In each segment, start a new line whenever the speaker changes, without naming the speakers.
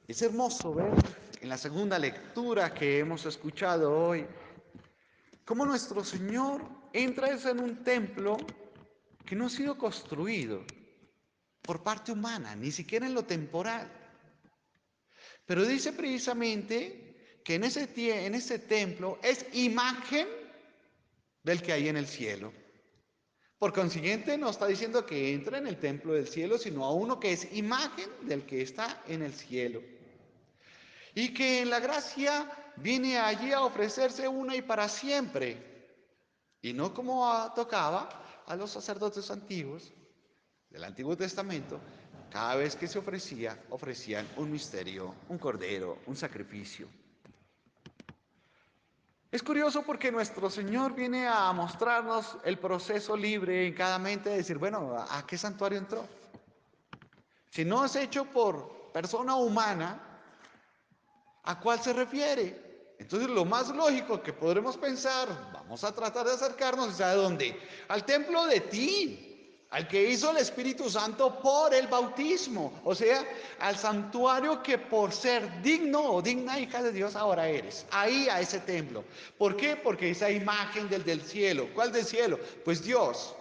Es hermoso ver en la segunda lectura que hemos escuchado hoy cómo nuestro Señor entra en un templo que no ha sido construido por parte humana, ni siquiera en lo temporal. Pero dice precisamente que en ese templo es imagen del que hay en el cielo. Por consiguiente, no está diciendo que entra en el templo del cielo, sino a uno que es imagen del que está en el cielo. Y que en la gracia viene allí a ofrecerse una y para siempre. Y no como tocaba a los sacerdotes antiguos del Antiguo Testamento, cada vez que se ofrecía, ofrecían un misterio, un cordero, un sacrificio. Es curioso porque nuestro Señor viene a mostrarnos el proceso libre en cada mente de decir, bueno, ¿a qué santuario entró? Si no es hecho por persona humana, ¿a cuál se refiere? Entonces lo más lógico que podremos pensar, vamos a tratar de acercarnos, ¿a dónde? Al templo de ti, al que hizo el Espíritu Santo por el bautismo, o sea, al santuario que por ser digno o digna hija de Dios ahora eres, ahí a ese templo. ¿Por qué? Porque esa imagen del cielo, ¿cuál del cielo? Pues Dios.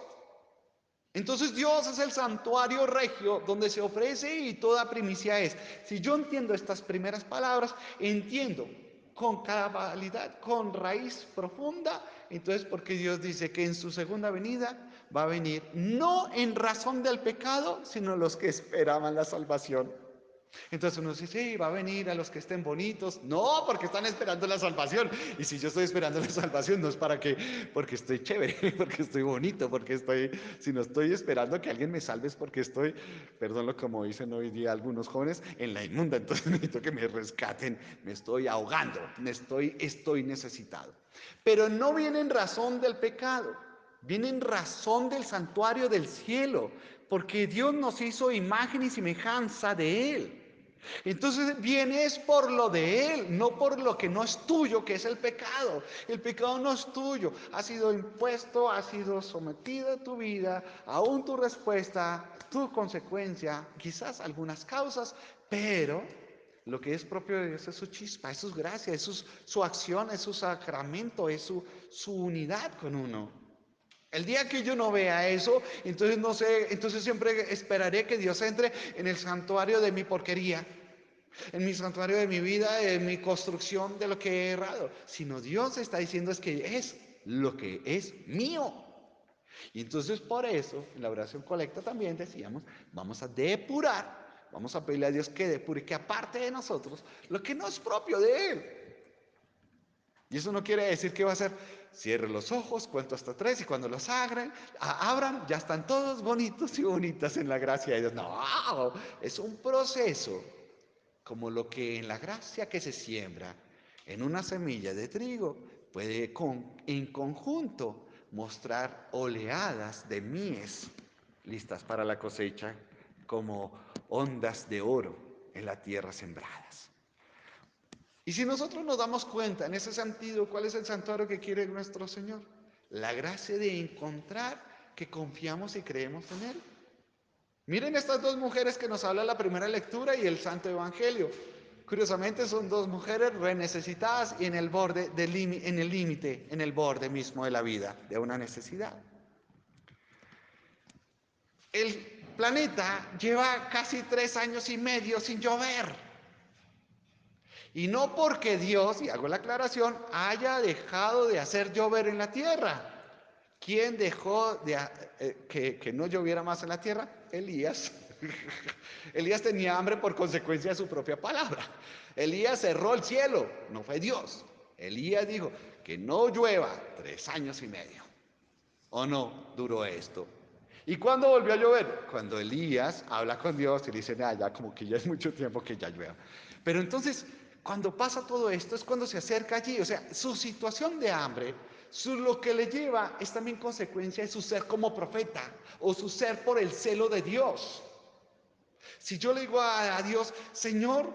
Entonces Dios es el santuario regio donde se ofrece y toda primicia es. Si yo entiendo estas primeras palabras, entiendo con cabalidad, con raíz profunda, entonces porque Dios dice que en su segunda venida va a venir no en razón del pecado, sino los que esperaban la salvación. Entonces uno dice, sí, va a venir a los que estén bonitos. No, porque están esperando la salvación. Y si yo estoy esperando la salvación, no es para que, porque estoy chévere, porque estoy bonito, porque estoy, si no estoy esperando que alguien me salve, es porque estoy, perdón lo como dicen hoy día algunos jóvenes, en la inmunda. Entonces necesito que me rescaten, me estoy ahogando, estoy necesitado. Pero no viene en razón del pecado, viene en razón del santuario del cielo, porque Dios nos hizo imagen y semejanza de Él. Entonces vienes por lo de Él, no por lo que no es tuyo, que es el pecado. El pecado no es tuyo, ha sido impuesto, ha sido sometido a tu vida, aún tu respuesta, tu consecuencia, quizás algunas causas, pero lo que es propio de Dios es su chispa, es su gracia, es su acción, es su sacramento, es su unidad con uno. El día que yo no vea eso, entonces no sé, entonces siempre esperaré que Dios entre en el santuario de mi porquería, en mi santuario de mi vida, en mi construcción de lo que he errado. Sino Dios está diciendo es que es lo que es mío. Y entonces por eso, en la oración colecta también decíamos, vamos a depurar, vamos a pedirle a Dios que depure, que aparte de nosotros, lo que no es propio de Él. Y eso no quiere decir que va a ser, cierre los ojos, cuento hasta 3 y cuando los abran, ya están todos bonitos y bonitas en la gracia de Dios. No, es un proceso como lo que en la gracia que se siembra en una semilla de trigo puede en conjunto mostrar oleadas de mies listas para la cosecha como ondas de oro en la tierra sembradas. Y si nosotros nos damos cuenta en ese sentido, ¿cuál es el santuario que quiere nuestro Señor? La gracia de encontrar que confiamos y creemos en Él. Miren estas dos mujeres que nos habla la primera lectura y el Santo Evangelio. Curiosamente son dos mujeres re necesitadas y en el borde en el límite, en el borde mismo de la vida, de una necesidad. El planeta lleva casi 3 años y medio sin llover. Y no porque Dios, y hago la aclaración, haya dejado de hacer llover en la tierra. ¿Quién dejó que no lloviera más en la tierra? Elías. Elías tenía hambre por consecuencia de su propia palabra. Elías cerró el cielo, no fue Dios. Elías dijo que no llueva 3 años y medio. ¿O no duró esto? ¿Y cuándo volvió a llover? Cuando Elías habla con Dios y le dice, ya como que ya es mucho tiempo que ya llueva. Pero entonces, cuando pasa todo esto es cuando se acerca allí. O sea, su situación de hambre, lo que le lleva es también consecuencia de su ser como profeta o su ser por el celo de Dios. Si yo le digo a Dios, Señor,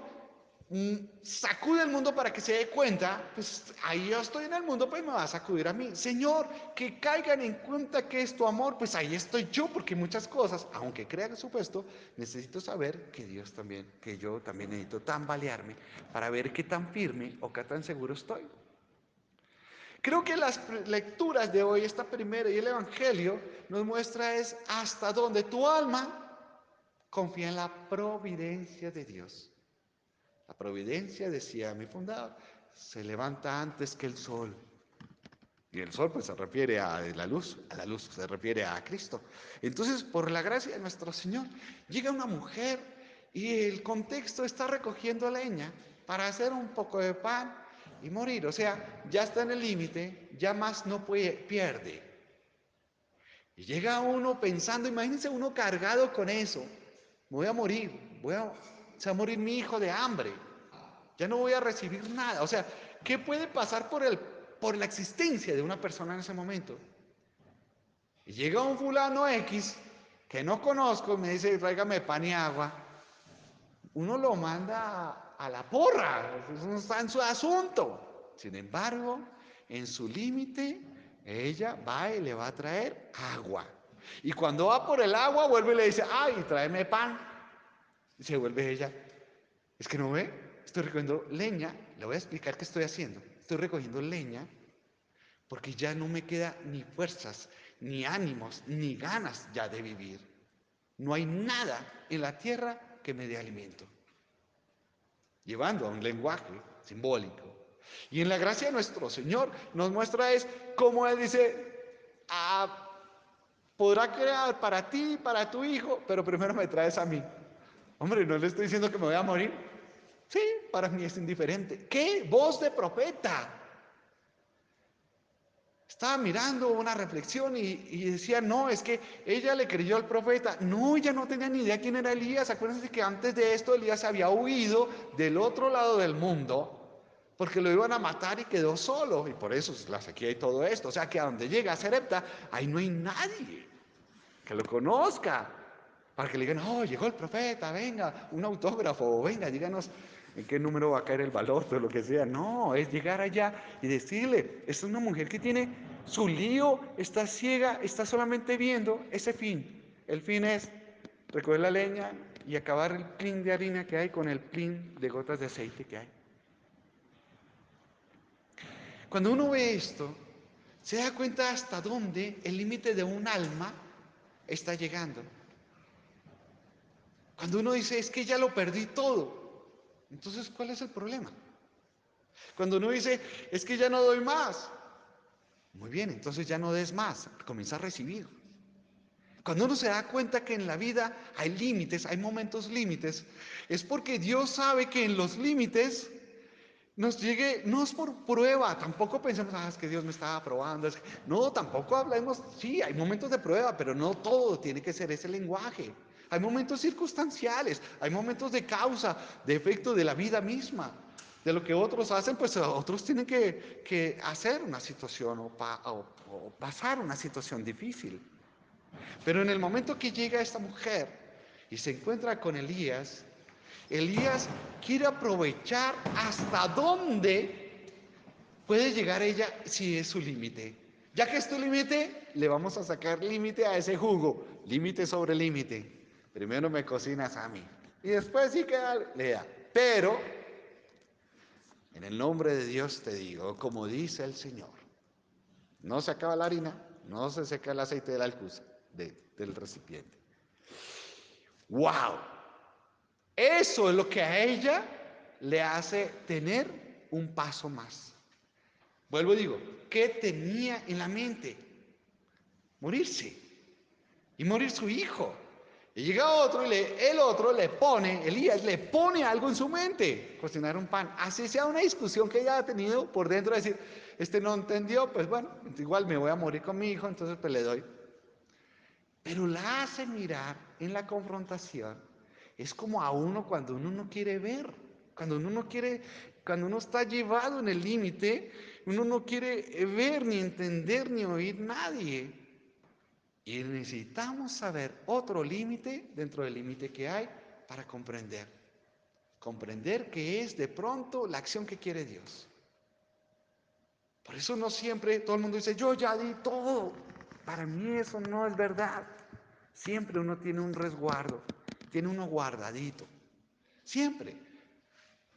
sacude el mundo para que se dé cuenta, pues ahí yo estoy en el mundo, pues me va a sacudir a mí. Señor, que caigan en cuenta que es tu amor, pues ahí estoy yo, porque muchas cosas, aunque crean supuesto, necesito saber que Dios también, que yo también necesito tambalearme para ver qué tan firme o qué tan seguro estoy. Creo que las lecturas de hoy, esta primera y el Evangelio, nos muestra es hasta dónde tu alma confía en la providencia de Dios. La providencia, decía mi fundador, se levanta antes que el sol. Y el sol pues se refiere a la luz se refiere a Cristo. Entonces, por la gracia de nuestro Señor, llega una mujer y el contexto está recogiendo leña para hacer un poco de pan y morir. O sea, ya está en el límite, ya más no puede, pierde. Y llega uno pensando, imagínense uno cargado con eso, me voy a morir, se va a morir mi hijo de hambre, ya no voy a recibir nada. O sea, ¿qué puede pasar por la existencia de una persona en ese momento? Y llega un fulano X que no conozco y me dice, tráigame pan y agua. Uno lo manda a la porra, eso no está en su asunto. Sin embargo, en su límite, ella va y le va a traer agua. Y cuando va por el agua, vuelve y le dice, ay, tráeme pan. Y se vuelve ella, es que no ve, estoy recogiendo leña, le voy a explicar qué estoy haciendo. Estoy recogiendo leña porque ya no me queda ni fuerzas, ni ánimos, ni ganas ya de vivir. No hay nada en la tierra que me dé alimento. Llevando a un lenguaje simbólico. Y en la gracia de nuestro Señor nos muestra es cómo Él dice, podrá crear para ti, para tu hijo, pero primero me traes a mí. Hombre, no le estoy diciendo que me voy a morir. Sí, para mí es indiferente. ¿Qué? Voz de profeta. Estaba mirando una reflexión y decía, no, es que ella le creyó al profeta. No, ella no tenía ni idea quién era Elías. Acuérdense que antes de esto Elías había huido del otro lado del mundo porque lo iban a matar y quedó solo. Y por eso es la sequía y todo esto. O sea que a donde llega Sarepta, ahí no hay nadie que lo conozca. Para que le digan, oh, llegó el profeta, venga, un autógrafo, venga, díganos en qué número va a caer el baloto, lo que sea. No, es llegar allá y decirle, esta es una mujer que tiene su lío, está ciega, está solamente viendo ese fin. El fin es recoger la leña y acabar el plin de harina que hay con el plin de gotas de aceite que hay. Cuando uno ve esto, se da cuenta hasta dónde el límite de un alma está llegando. Cuando uno dice, es que ya lo perdí todo, entonces, ¿cuál es el problema? Cuando uno dice, es que ya no doy más, muy bien, entonces ya no des más, comienza a recibir. Cuando uno se da cuenta que en la vida hay límites, hay momentos límites, es porque Dios sabe que en los límites nos llegue, no es por prueba, tampoco pensemos, es que Dios me estaba probando, no, tampoco hablemos, sí, hay momentos de prueba, pero no todo tiene que ser ese lenguaje. Hay momentos circunstanciales, hay momentos de causa, de efecto de la vida misma, de lo que otros hacen, pues otros tienen que hacer una situación o pasar una situación difícil. Pero en el momento que llega esta mujer y se encuentra con Elías, Elías quiere aprovechar hasta dónde puede llegar ella si es su límite. Ya que es tu límite, le vamos a sacar límite a ese jugo. Límite sobre límite. Primero me cocinas a mí. Y después sí que lea. Pero, en el nombre de Dios te digo, como dice el Señor, no se acaba la harina, no se seca el aceite del alcuza, del recipiente. ¡Wow! Eso es lo que a ella le hace tener un paso más. Vuelvo y digo, ¿qué tenía en la mente? Morirse. Y morir su hijo. Y llega otro y el otro le pone, Elías le pone algo en su mente, cocinar un pan. Así sea una discusión que ella ha tenido por dentro, de decir, este no entendió, pues bueno, igual me voy a morir con mi hijo, entonces pues le doy. Pero la hace mirar en la confrontación. Es como a uno cuando uno no quiere ver, cuando uno no quiere, cuando uno está llevado en el límite, uno no quiere ver, ni entender, ni oír nadie. Y necesitamos saber otro límite dentro del límite que hay para comprender. comprender qué es de pronto la acción que quiere Dios. Por eso no siempre todo el mundo dice, yo ya di todo. Para mí eso no es verdad. Siempre uno tiene un resguardo, tiene uno guardadito. Siempre.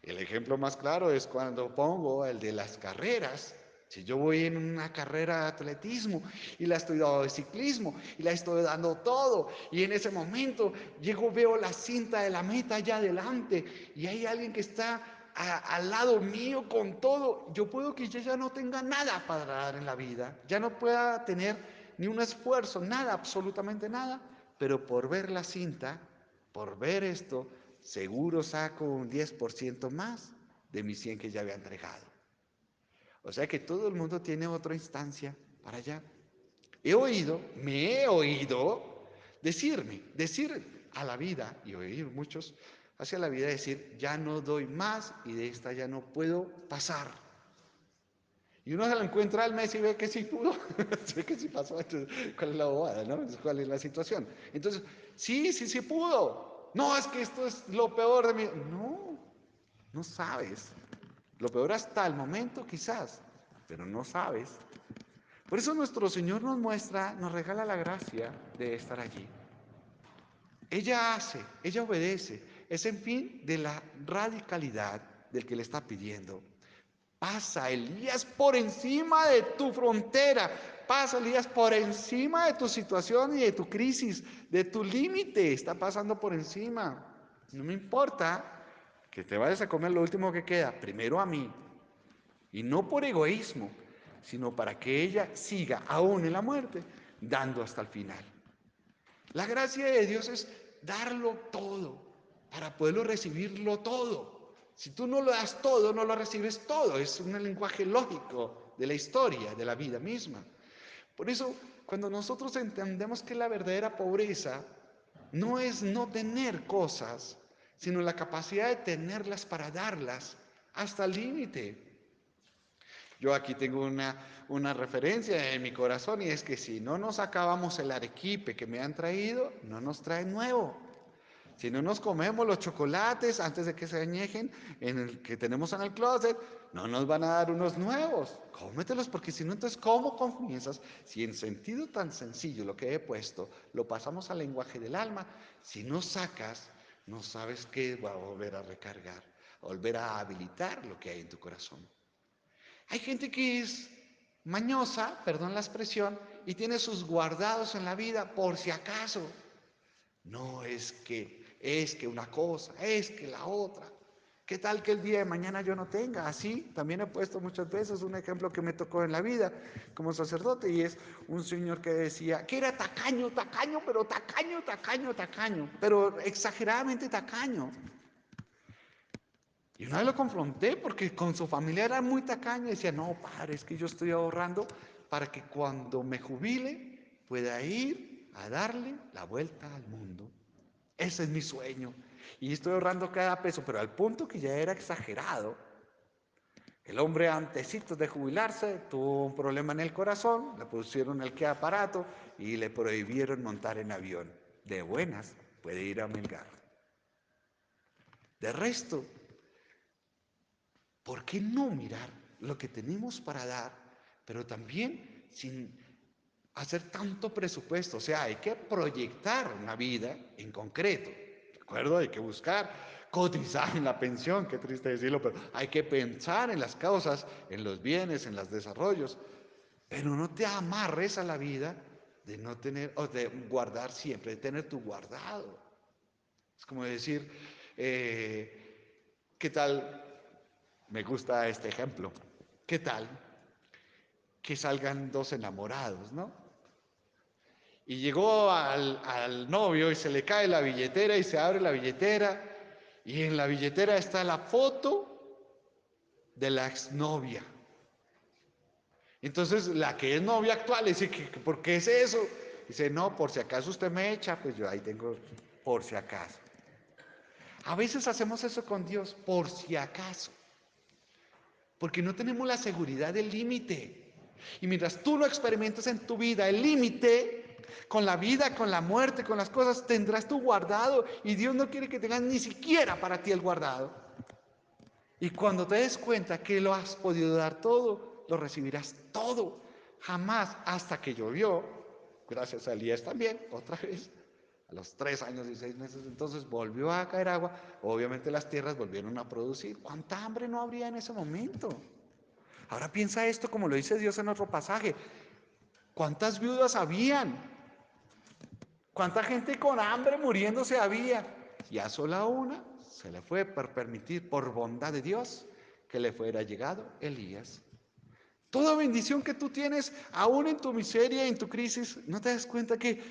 El ejemplo más claro es cuando pongo el de las carreras. Si yo voy en una carrera de atletismo y la estoy dando de ciclismo y la estoy dando todo y en ese momento llego, veo la cinta de la meta allá adelante y hay alguien que está al lado mío con todo, yo puedo que yo ya no tenga nada para dar en la vida, ya no pueda tener ni un esfuerzo, nada, absolutamente nada, pero por ver la cinta, por ver esto, seguro saco un 10% más de mis 100 que ya había entregado. O sea que todo el mundo tiene otra instancia para allá. Me he oído decir a la vida, y oír muchos hacia la vida, decir, ya no doy más y de esta ya no puedo pasar. Y uno se lo encuentra al mes y ve que sí pudo, ve que sí pasó. Entonces, ¿cuál es la bobada, no? ¿Cuál es la situación? Entonces, sí pudo. No, es que esto es lo peor de mí. No, no sabes. Lo peor hasta el momento quizás, pero no sabes. Por eso nuestro Señor nos muestra, nos regala la gracia de estar allí. Ella hace, ella obedece. Es en fin de la radicalidad del que le está pidiendo. Pasa, Elías, por encima de tu frontera. Pasa, Elías, por encima de tu situación y de tu crisis, de tu límite. Está pasando por encima. No me importa que te vayas a comer lo último que queda. Primero a mí. Y no por egoísmo, sino para que ella siga aún en la muerte, dando hasta el final. La gracia de Dios es darlo todo, para poderlo recibirlo todo. Si tú no lo das todo, no lo recibes todo. Es un lenguaje lógico de la historia, de la vida misma. Por eso, cuando nosotros entendemos que la verdadera pobreza no es no tener cosas, sino la capacidad de tenerlas para darlas hasta el límite. Yo aquí tengo una referencia en mi corazón y es que si no nos acabamos el arequipe que me han traído, no nos traen nuevo. Si no nos comemos los chocolates antes de que se añejen en el que tenemos en el closet, no nos van a dar unos nuevos. Cómetelos porque si no, entonces ¿cómo comienzas? Si en sentido tan sencillo lo que he puesto lo pasamos al lenguaje del alma, si no sacas, no sabes qué va a volver a recargar, a volver a habilitar lo que hay en tu corazón. Hay gente que es mañosa, perdón la expresión, y tiene sus guardados en la vida por si acaso. No es que una cosa, es que la otra. ¿Qué tal que el día de mañana yo no tenga? Así también he puesto muchas veces un ejemplo que me tocó en la vida como sacerdote y es un señor que decía que era tacaño, pero exageradamente tacaño. Y una vez lo confronté porque con su familia era muy tacaño y decía, no, padre, es que yo estoy ahorrando para que cuando me jubile pueda ir a darle la vuelta al mundo. Ese es mi sueño. Y estoy ahorrando cada peso, pero al punto que ya era exagerado. El hombre antesito de jubilarse tuvo un problema en el corazón, le pusieron el que aparato y le prohibieron montar en avión. De buenas puede ir a Melgar. De resto, ¿por qué no mirar lo que tenemos para dar, pero también sin hacer tanto presupuesto? O sea, hay que proyectar una vida en concreto, ¿de acuerdo? Hay que buscar cotizar en la pensión, qué triste decirlo, pero hay que pensar en las causas, en los bienes, en los desarrollos, pero no te amarres a la vida de no tener, o de guardar siempre, de tener tu guardado. Es como decir, ¿qué tal? Me gusta este ejemplo. ¿Qué tal que salgan dos enamorados, no? Y llegó al novio y se le cae la billetera y se abre la billetera y en la billetera está la foto de la exnovia. Entonces la que es novia actual dice, ¿por qué es eso? Dice, no, por si acaso usted me echa, pues yo ahí tengo por si acaso. A veces hacemos eso con Dios, por si acaso. Porque no tenemos la seguridad del límite. Y mientras tú no experimentes en tu vida el límite, Con la vida, con la muerte, con las cosas, tendrás tu guardado. Y Dios no quiere que tengas ni siquiera para ti el guardado. Y cuando te des cuenta que lo has podido dar todo, lo recibirás todo. Jamás hasta que llovió, gracias a Elías también, otra vez, a los 3 años y 6 meses, entonces volvió a caer agua. Obviamente las tierras volvieron a producir. ¿Cuánta hambre no habría en ese momento? Ahora piensa esto como lo dice Dios en otro pasaje. ¿Cuántas viudas habían? ¿Cuánta gente con hambre muriéndose había? Y a sola una se le fue por permitir, por bondad de Dios, que le fuera llegado Elías. Toda bendición que tú tienes, aún en tu miseria, en tu crisis, ¿no te das cuenta que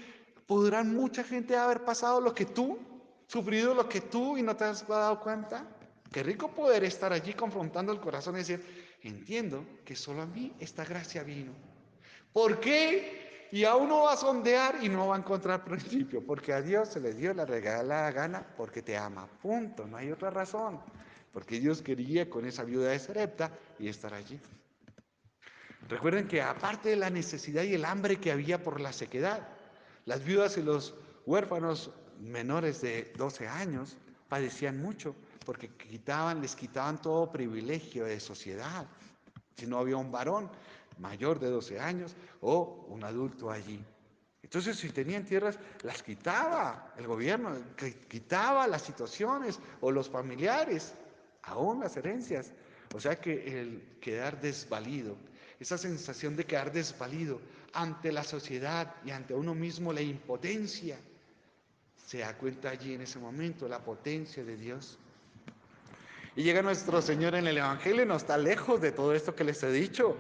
podrán mucha gente haber pasado lo que tú, sufrido lo que tú y no te has dado cuenta? Qué rico poder estar allí confrontando el corazón y decir, entiendo que solo a mí esta gracia vino. ¿Por qué? Y a uno va a sondear y no va a encontrar principio, porque a Dios se le dio la regalada gana porque te ama. Punto, no hay otra razón. Porque Dios quería con esa viuda de Sarepta y estar allí. Recuerden que aparte de la necesidad y el hambre que había por la sequedad, las viudas y los huérfanos menores de 12 años padecían mucho porque les quitaban todo privilegio de sociedad. Si no había un varón mayor de 12 años o un adulto allí. Entonces, si tenían tierras, las quitaba el gobierno, quitaba las situaciones o los familiares, aún las herencias. O sea que el quedar desvalido, esa sensación de quedar desvalido ante la sociedad y ante uno mismo, la impotencia, se da cuenta allí en ese momento la potencia de Dios. Y llega nuestro Señor en el Evangelio y no está lejos de todo esto que les he dicho.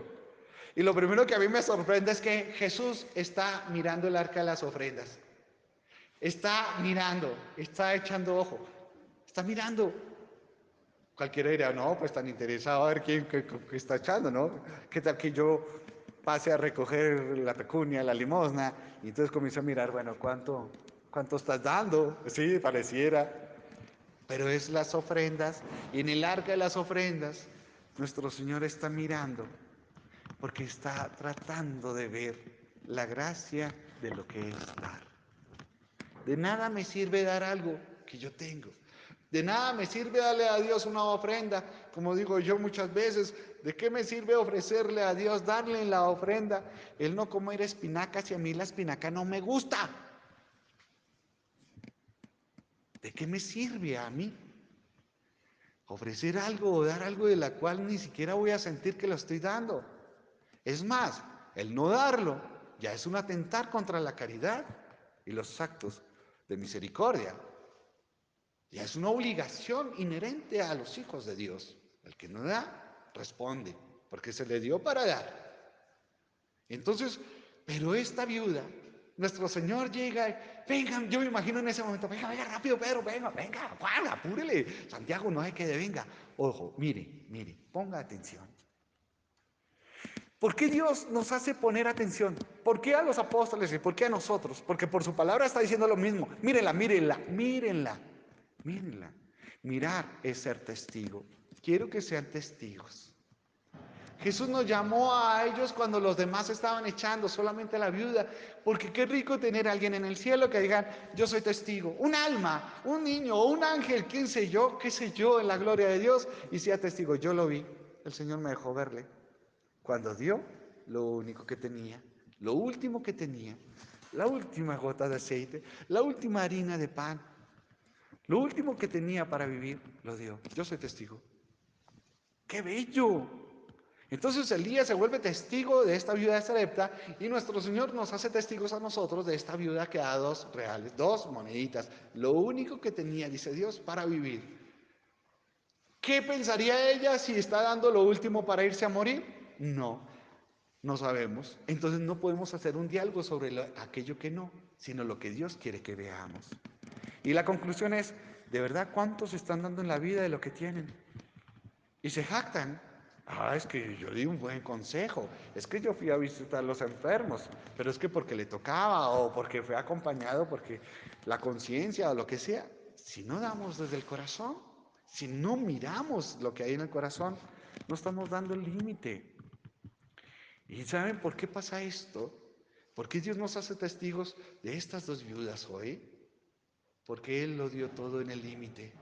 Y lo primero que a mí me sorprende es que Jesús está mirando el arca de las ofrendas. Está mirando, está echando ojo, está mirando. Cualquiera dirá, no, pues tan interesado a ver quién qué está echando, ¿no? ¿Qué tal que yo pase a recoger la pecunia, la limosna, y entonces comienzo a mirar, bueno, ¿cuánto estás dando? Sí, pareciera. Pero es las ofrendas, y en el arca de las ofrendas, nuestro Señor está mirando, porque está tratando de ver la gracia de lo que es dar. De nada me sirve dar algo que yo tengo. De nada me sirve darle a Dios una ofrenda, como digo yo muchas veces. ¿De qué me sirve ofrecerle a Dios, darle la ofrenda? Él no comer espinacas y a mí la espinaca no me gusta. ¿De qué me sirve a mí ofrecer algo o dar algo de la cual ni siquiera voy a sentir que lo estoy dando? Es más, el no darlo ya es un atentar contra la caridad y los actos de misericordia. Ya es una obligación inherente a los hijos de Dios. El que no da, responde, porque se le dio para dar. Entonces, pero esta viuda, nuestro Señor llega y, vengan, yo me imagino en ese momento, venga, venga, rápido, Pedro, venga, venga, Juan, apúrele, Santiago, no hay que de venga. Ojo, mire, mire, ponga atención. ¿Por qué Dios nos hace poner atención? ¿Por qué a los apóstoles y por qué a nosotros? Porque por su palabra está diciendo lo mismo. Mírenla, mírenla, mírenla, mírenla. Mirar es ser testigo. Quiero que sean testigos. Jesús nos llamó a ellos cuando los demás estaban echando, solamente a la viuda, porque qué rico tener a alguien en el cielo que diga, yo soy testigo, un alma, un niño o un ángel, quién sé yo, qué sé yo, en la gloria de Dios, y sea testigo, yo lo vi, el Señor me dejó verle. Cuando dio lo único que tenía, lo último que tenía, la última gota de aceite, la última harina de pan, lo último que tenía para vivir, lo dio. Yo soy testigo. ¡Qué bello! Entonces Elías se vuelve testigo de esta viuda de Sarepta y nuestro Señor nos hace testigos a nosotros de esta viuda que da 2 reales, 2 moneditas, lo único que tenía, dice Dios, para vivir. ¿Qué pensaría ella si está dando lo último para irse a morir? No, no sabemos. Entonces no podemos hacer un diálogo sobre aquello que no, sino lo que Dios quiere que veamos. Y la conclusión es, ¿de verdad cuántos están dando en la vida de lo que tienen? Y se jactan. Ah, es que yo di un buen consejo, es que yo fui a visitar a los enfermos, pero es que porque le tocaba o porque fue acompañado, porque la conciencia o lo que sea. Si no damos desde el corazón, si no miramos lo que hay en el corazón, no estamos dando el límite. ¿Y saben por qué pasa esto? ¿Por qué Dios nos hace testigos de estas dos viudas hoy? Porque Él lo dio todo en el límite.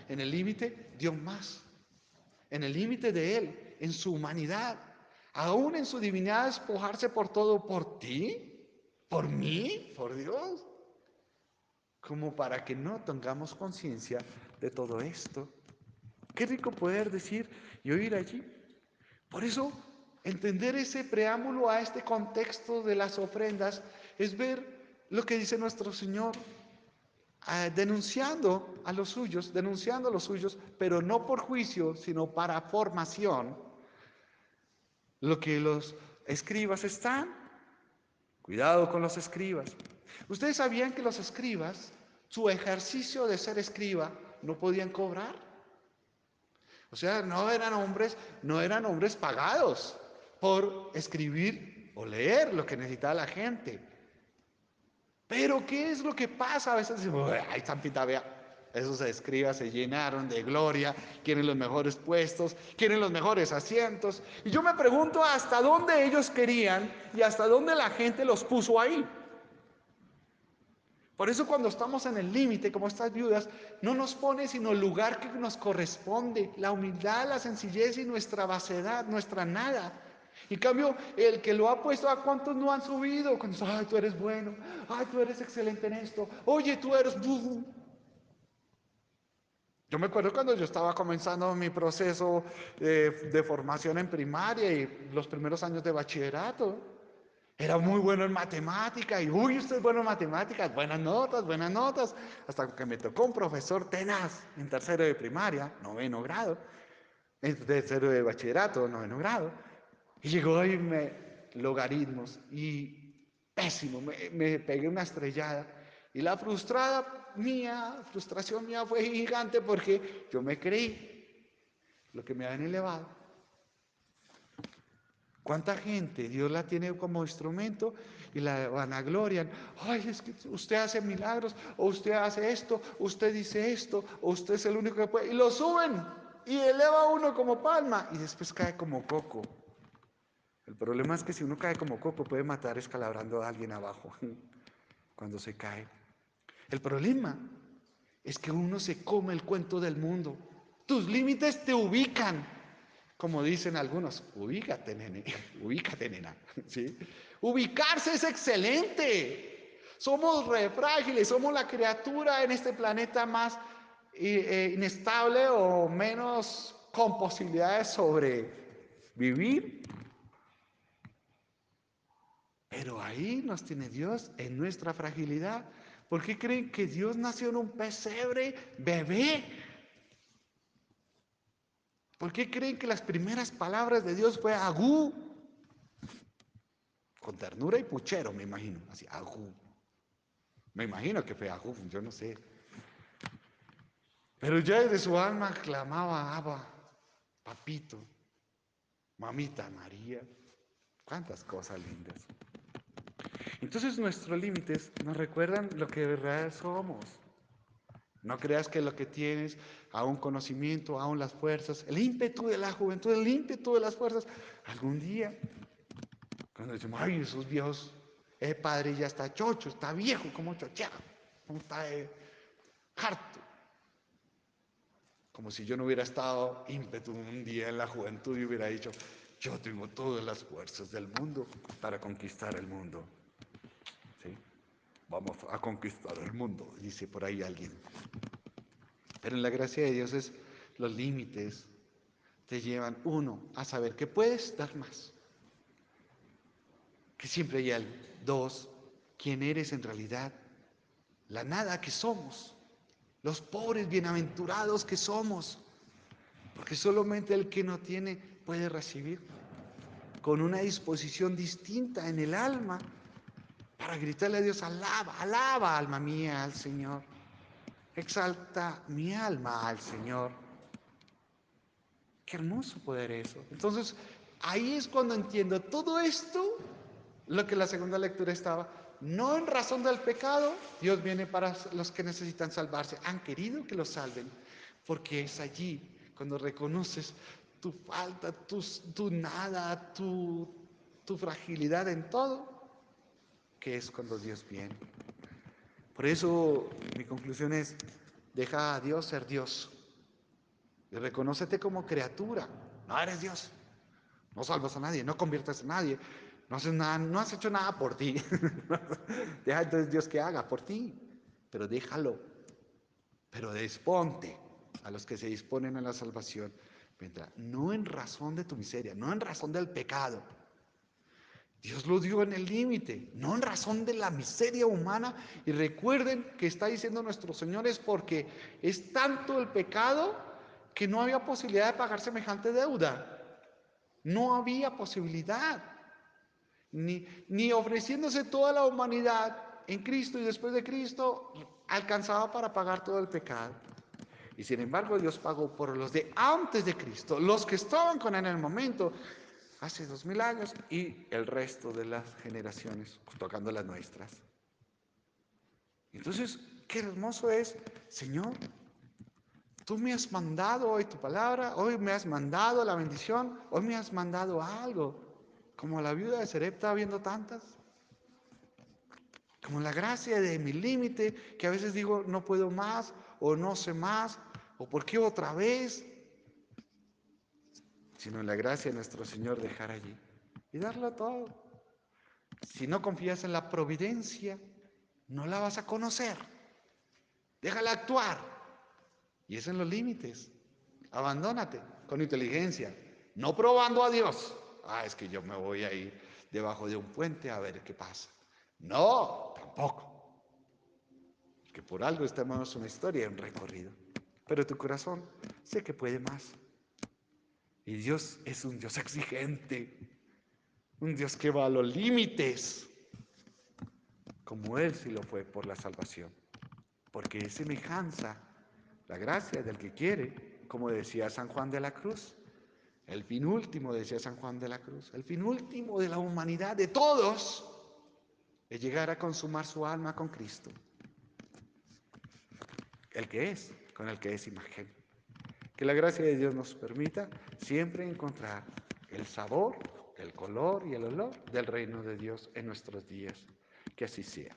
En el límite dio más. En el límite de Él, en su humanidad, aún en su divinidad, despojarse por todo, por ti, por mí, por Dios, como para que no tengamos conciencia de todo esto. Qué rico poder decir y oír allí. Por eso, entender ese preámbulo a este contexto de las ofrendas es ver lo que dice nuestro Señor, denunciando a los suyos, pero no por juicio, sino para formación. Lo que los escribas están, cuidado con los escribas. ¿Ustedes sabían que los escribas, su ejercicio de ser escriba, no podían cobrar? O sea, no eran hombres pagados por escribir o leer lo que necesitaba la gente. Pero ¿qué es lo que pasa? A veces decimos, ay, Zampita, vea, esos escribas se llenaron de gloria, quieren los mejores puestos, quieren los mejores asientos. Y yo me pregunto hasta dónde ellos querían y hasta dónde la gente los puso ahí. Por eso cuando estamos en el límite, como estas viudas, no nos pone sino el lugar que nos corresponde, la humildad, la sencillez y nuestra vacedad, nuestra nada. En cambio, el que lo ha puesto, ¿a cuántos no han subido? Cuando ay, tú eres bueno, ay, tú eres excelente en esto, oye, tú eres... Yo me acuerdo cuando yo estaba comenzando mi proceso de formación en primaria y los primeros años de bachillerato. Era muy bueno en matemática y, uy, usted es bueno en matemáticas, buenas notas, hasta que me tocó un profesor tenaz en tercero de primaria, noveno grado, en tercero de bachillerato, noveno grado, y llegó y logaritmos, y pésimo, me pegué una estrellada, y la frustración mía fue gigante porque yo me creí lo que me habían elevado. ¿Cuánta gente Dios la tiene como instrumento y la vanaglorian? Ay, es que usted hace milagros, o usted hace esto, usted dice esto, o usted es el único que puede. Y lo suben y eleva a uno como palma y después cae como coco. El problema es que si uno cae como coco puede matar escalabrando a alguien abajo cuando se cae. El problema es que uno se come el cuento del mundo. Tus límites te ubican. Como dicen algunos, ubícate, nene, ubícate, nena. ¿Sí? Ubicarse es excelente. Somos re frágiles, somos la criatura en este planeta más inestable o menos con posibilidades sobre vivir. Pero ahí nos tiene Dios en nuestra fragilidad. ¿Por qué creen que Dios nació en un pesebre bebé? ¿Por qué creen que las primeras palabras de Dios fue agú? Con ternura y puchero, me imagino. Así, agú. Me imagino que fue agú, yo no sé. Pero ya desde su alma clamaba Abba, papito, mamita María. Cuántas cosas lindas. Entonces nuestros límites nos recuerdan lo que de verdad somos. No creas que lo que tienes, aún conocimiento, aún las fuerzas, el ímpetu de la juventud, el ímpetu de las fuerzas, algún día, cuando decimos, ay, esos viejos, padre ya está chocho, está viejo, como chocheado, como está harto. Como si yo no hubiera estado ímpetu un día en la juventud y hubiera dicho, yo tengo todas las fuerzas del mundo para conquistar el mundo. ¿Sí? Vamos a conquistar el mundo, dice por ahí alguien. Pero en la gracia de Dios es los límites te llevan, uno, a saber que puedes dar más, que siempre hay algo. Dos, quién eres en realidad, la nada que somos, los pobres bienaventurados que somos, porque solamente el que no tiene puede recibir con una disposición distinta en el alma para gritarle a Dios, alaba, alaba alma mía al Señor, exalta mi alma al Señor. Qué hermoso poder eso. Entonces, ahí es cuando entiendo todo esto, lo que la segunda lectura estaba, no en razón del pecado, Dios viene para los que necesitan salvarse, han querido que los salven, porque es allí cuando reconoces tu falta, tu nada, tu fragilidad en todo, qué es cuando Dios viene. Por eso mi conclusión es, deja a Dios ser Dios. Y reconócete como criatura. No eres Dios. No salvas a nadie, no conviertes a nadie. No haces nada, no has hecho nada por ti. Deja entonces Dios que haga por ti. Pero déjalo. Pero disponte a los que se disponen a la salvación. Vendrá, no en razón de tu miseria, no en razón del pecado. Dios lo dio en el límite, no en razón de la miseria humana. Y recuerden que está diciendo nuestro Señor es porque es tanto el pecado que no había posibilidad de pagar semejante deuda. No había posibilidad. Ni ofreciéndose toda la humanidad en Cristo y después de Cristo alcanzaba para pagar todo el pecado. Y sin embargo Dios pagó por los de antes de Cristo, los que estaban con él en el momento, hace 2000 años, y el resto de las generaciones, tocando las nuestras. Entonces, qué hermoso es, Señor, tú me has mandado hoy tu palabra, hoy me has mandado la bendición, hoy me has mandado algo, como la viuda de Sarepta viendo tantas, como la gracia de mi límite, que a veces digo no puedo más, o no sé más, o por qué otra vez, sino en la gracia de nuestro Señor dejar allí y darlo todo. Si no confías en la providencia, no la vas a conocer. Déjala actuar. Y es en los límites. Abandónate con inteligencia, no probando a Dios. Es que yo me voy a ir debajo de un puente a ver qué pasa. No, tampoco. Que por algo estamos en una historia, un recorrido. Pero tu corazón sé que puede más. Y Dios es un Dios exigente, un Dios que va a los límites, como Él sí lo fue por la salvación. Porque es semejanza, la gracia del que quiere, como decía San Juan de la Cruz. El fin último, decía San Juan de la Cruz, el fin último de la humanidad, de todos, es llegar a consumar su alma con Cristo. El que es, con el que es imagen. Que la gracia de Dios nos permita siempre encontrar el sabor, el color y el olor del reino de Dios en nuestros días. Que así sea.